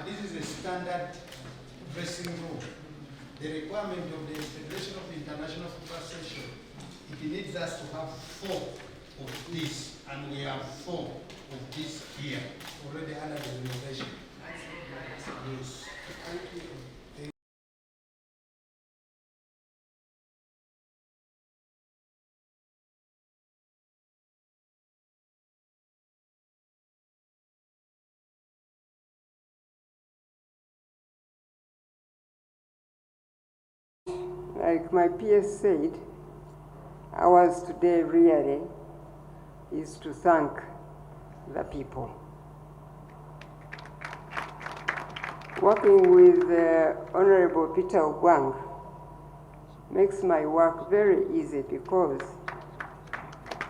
This is a standard dressing room. The requirement of the Federation of International Football Association, it needs us to have 4 of this, and we have 4 of this here already under the renovation. Yes. Thank you. Like my PS said, ours today really is to thank the people. Working with Honorable Peter Ogwang makes my work very easy because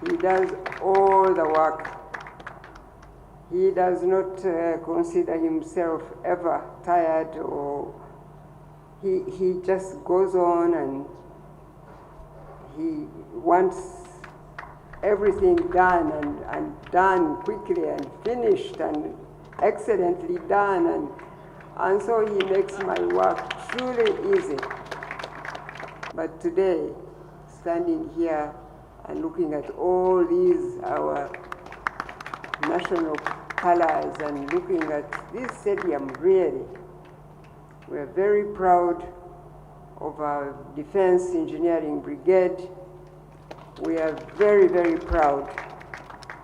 he does all the work. He does not consider himself ever tired, or he just goes on, and he wants everything done and done quickly and finished and excellently done, and so he makes my work truly easy. But today, standing here and looking at all these, our national colors, and looking at this stadium, really, we are very proud of our Defense Engineering Brigade. We are very, very proud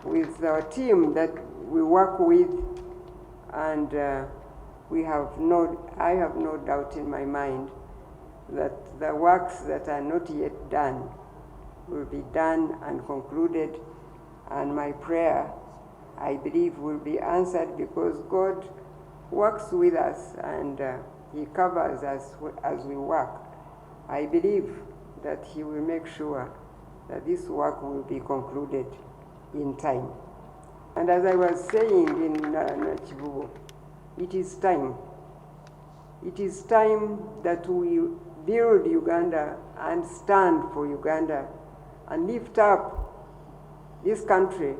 with our team that we work with, and I have no doubt in my mind that the works that are not yet done will be done and concluded, and my prayer, I believe, will be answered, because God works with us, and He covers us as we work. I believe that He will make sure that this work will be concluded in time. And as I was saying in Nakivubo, it is time. It is time that we build Uganda and stand for Uganda and lift up this country,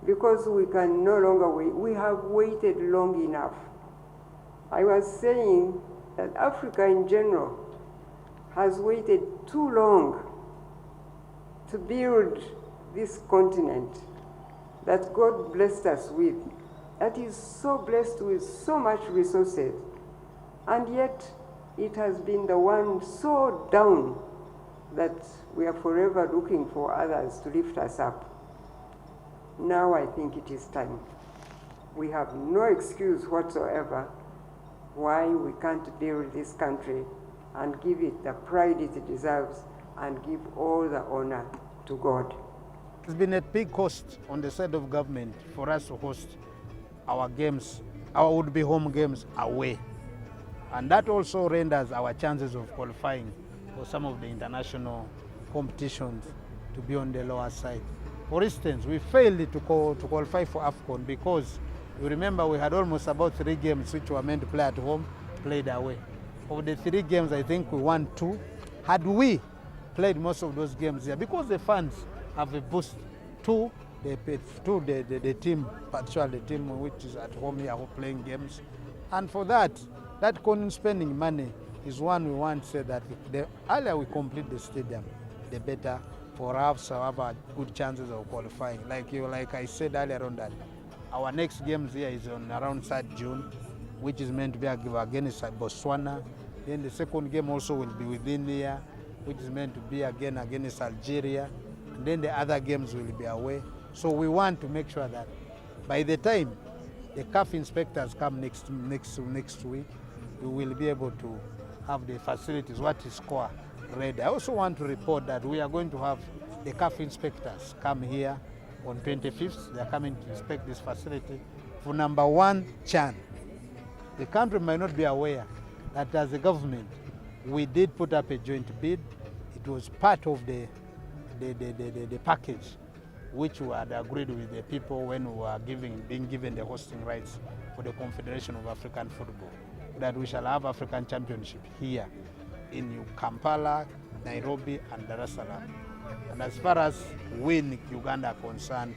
because we can no longer wait. We have waited long enough. I was saying that Africa in general has waited too long to build this continent that God blessed us with, that is so blessed with so much resources, and yet it has been the one so down that we are forever looking for others to lift us up. Now I think it is time. We have no excuse whatsoever why we can't build this country and give it the pride it deserves and give all the honor to God. It's been a big cost on the side of government for us to host our games, our would-be home games, away. And that also renders our chances of qualifying for some of the international competitions to be on the lower side. For instance, we failed to qualify for Afcon because you remember we had almost about 3 games which were meant to play at home, played away. Of the 3 games, I think we won 2. Had we played most of those games here, because the fans have a boost to the team, particularly the team which is at home here playing games. And for that spending money is one we want to say that the earlier we complete the stadium, the better for us to have a good chances of qualifying. Like I said earlier on that our next games here is on around 3rd June, which is meant to be against Botswana. Then the second game also will be within here, which is meant to be again against Algeria. And then the other games will be away. So we want to make sure that by the time the CAF inspectors come next week, we will be able to have the facilities, what is core, ready. I also want to report that we are going to have the CAF inspectors come here on 25th. They are coming to inspect this facility for number 1, CHAN. The country might not be aware that as a government, we did put up a joint bid. It was part of the package which we had agreed with the people when we were being given the hosting rights for the Confederation of African Football, that we shall have African Championship here in Kampala, Nairobi, and Dar es Salaam. And as far as we in Uganda are concerned,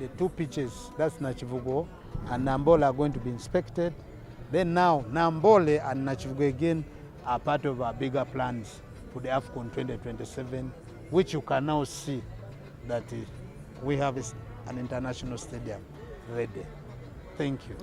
the 2 pitches, that's Nakivubo and Namboole, are going to be inspected. Then now, Namboole and Nakivubo again are part of our bigger plans for the Afcon 2027, which you can now see that we have an international stadium ready. Thank you.